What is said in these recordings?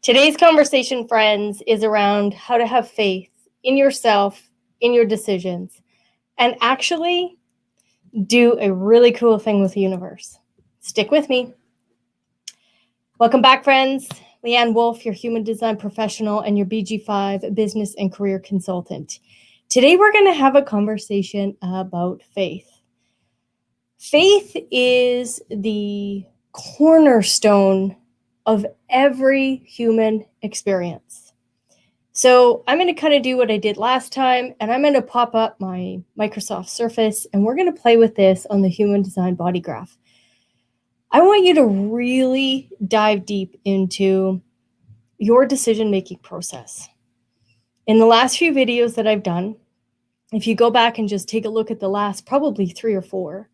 Today's conversation, friends, is around how to have faith in yourself, in your decisions, and actually do a really cool thing with the universe. Stick with me. Welcome back, friends. Leann Wolff, your human design professional and your BG5 business and career consultant. Today, we're going to have a conversation about faith. Faith is the cornerstone of every human experience. So I'm going to kind of do what I did last time, and I'm going to pop up my Microsoft Surface, and we're going to play with this on the human design body graph. I want you to really dive deep into your decision-making process. In the last few videos that I've done, if you go back and just take a look at the last probably 3 or 4,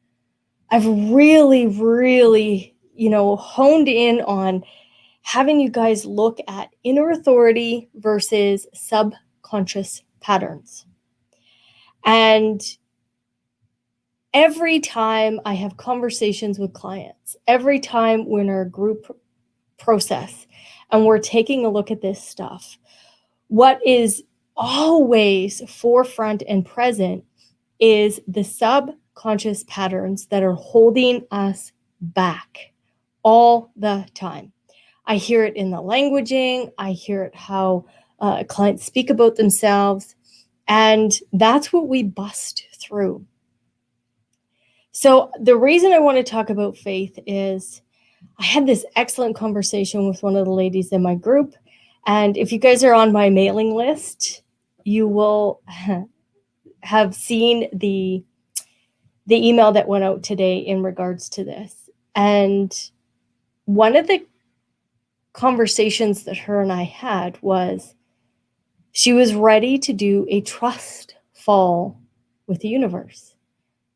I've really, honed in on having you guys look at inner authority versus subconscious patterns. And every time I have conversations with clients, every time we're in our group process and we're taking a look at this stuff, what is always forefront and present is the subconscious patterns that are holding us back all the time. I hear it in the languaging. I hear it how clients speak about themselves. And that's what we bust through. So the reason I want to talk about faith is I had this excellent conversation with one of the ladies in my group. And if you guys are on my mailing list, you will have seen the email that went out today in regards to this. And one of the conversations that her and I had was she was ready to do a trust fall with the universe.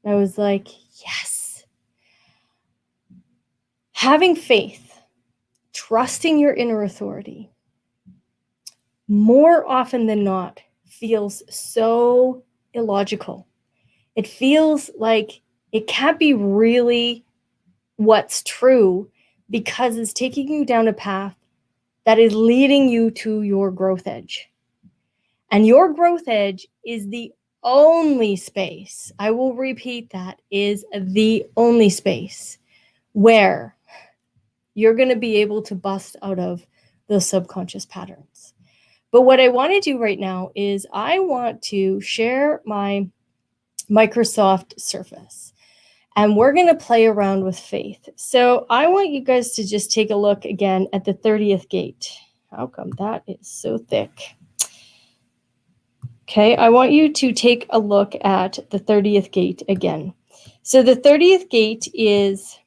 And I was like, yes. Having faith, trusting your inner authority, more often than not, feels so illogical. It feels like it can't be really what's true because it's taking you down a path that is leading you to your growth edge. And your growth edge is the only space, I will repeat that, is the only space where you're going to be able to bust out of those subconscious patterns. But what I want to do right now is I want to share my Microsoft Surface. And we're going to play around with faith. So I want you guys to just take a look again at the 30th gate. How come that is so thick? Okay, I want you to take a look at the 30th gate again. So the 30th gate is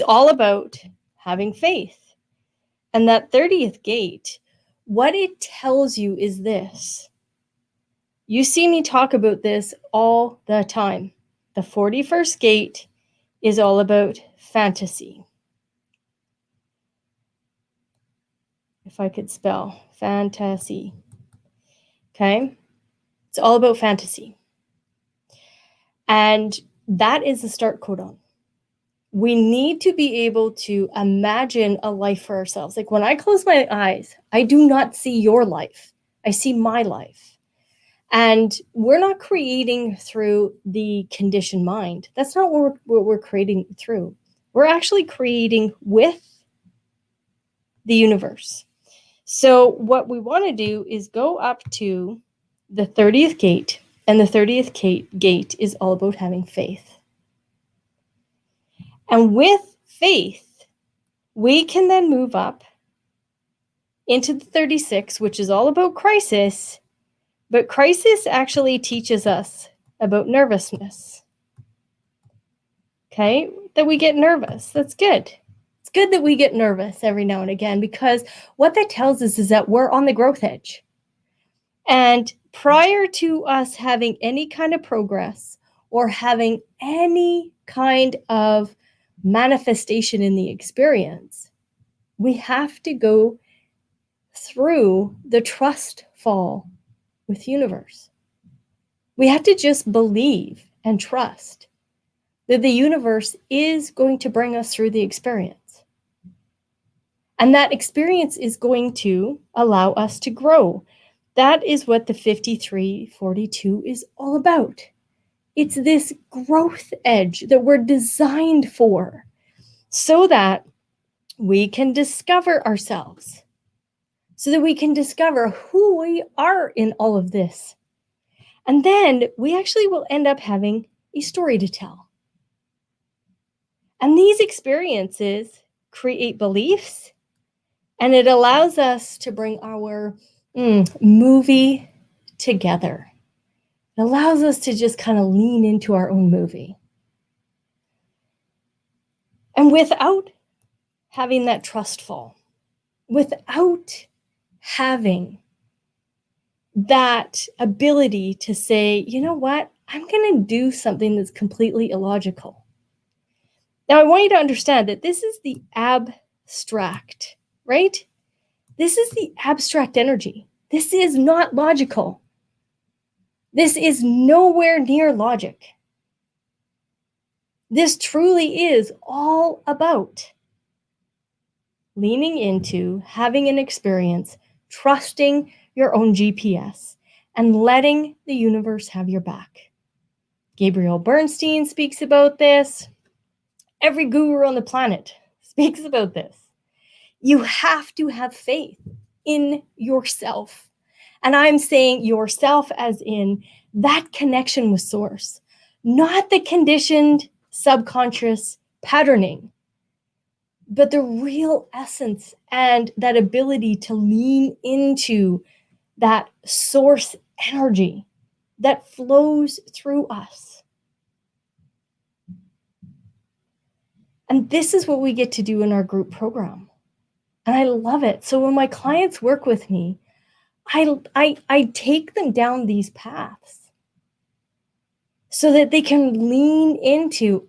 all about having faith. And that 30th gate, what it tells you is this. You see me talk about this all the time. The 41st gate is all about fantasy. If I could spell fantasy. Okay? It's all about fantasy. And that is the start codon. We need to be able to imagine a life for ourselves. Like when I close my eyes, I do not see your life. I see my life. And we're not creating through the conditioned mind. That's not what we're creating through. We're actually creating with the universe. So what we want to do is go up to the 30th gate, and the 30th gate is all about having faith. And with faith, we can then move up into the 36, which is all about crisis. But crisis actually teaches us about nervousness. Okay, that we get nervous. That's good. It's good that we get nervous every now and again because what that tells us is that we're on the growth edge. And prior to us having any kind of progress or having any kind of manifestation in the experience, we have to go through the trust fall with universe. We have to just believe and trust that the universe is going to bring us through the experience. And that experience is going to allow us to grow. That is what the 5342 is all about. It's this growth edge that we're designed for so that we can discover ourselves, so that we can discover who we are in all of this. And then we actually will end up having a story to tell. And these experiences create beliefs, and it allows us to bring our movie together. It allows us to just kind of lean into our own movie. And without having that trust fall, without having that ability to say, you know what, I'm going to do something that's completely illogical. Now, I want you to understand that this is the abstract, right? This is the abstract energy. This is not logical. This is nowhere near logic. This truly is all about leaning into having an experience, trusting your own GPS, and letting the universe have your back. Gabriel Bernstein speaks about this. Every guru on the planet speaks about this. You have to have faith in yourself. And I'm saying yourself as in that connection with source, not the conditioned subconscious patterning, but the real essence and that ability to lean into that source energy that flows through us. And this is what we get to do in our group program. And I love it. So when my clients work with me, I take them down these paths so that they can lean into,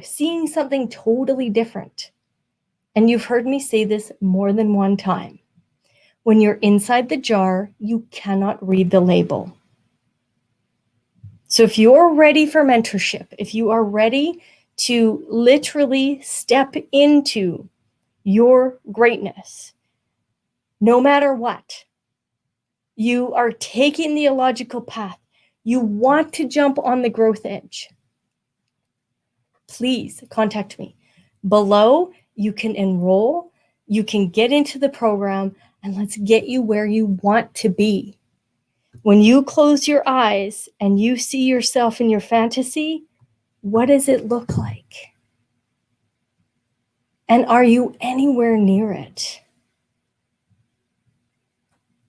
seeing something totally different. And you've heard me say this more than one time. When you're inside the jar, you cannot read the label. So if you're ready for mentorship, if you are ready to literally step into your greatness, no matter what, you are taking the illogical path, you want to jump on the growth edge, please contact me. Below, you can enroll, you can get into the program, and let's get you where you want to be. When you close your eyes and you see yourself in your fantasy, what does it look like? And are you anywhere near it?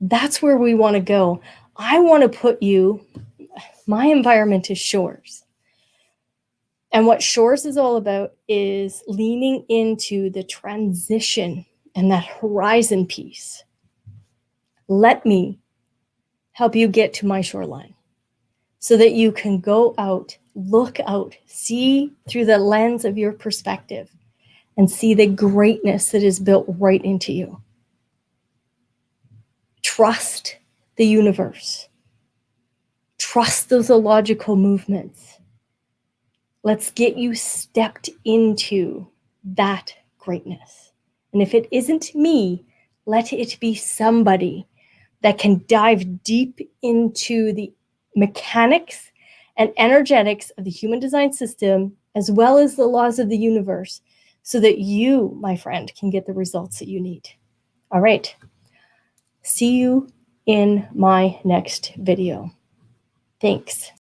That's where we want to go. I want to put you, my environment is Shores. And what Shores is all about is leaning into the transition and that horizon piece. Let me help you get to my shoreline so that you can go out, look out, see through the lens of your perspective and see the greatness that is built right into you. Trust the universe. Trust those illogical movements. Let's get you stepped into that greatness. And if it isn't me, let it be somebody that can dive deep into the mechanics and energetics of the human design system, as well as the laws of the universe, so that you, my friend, can get the results that you need. All right. See you in my next video. Thanks.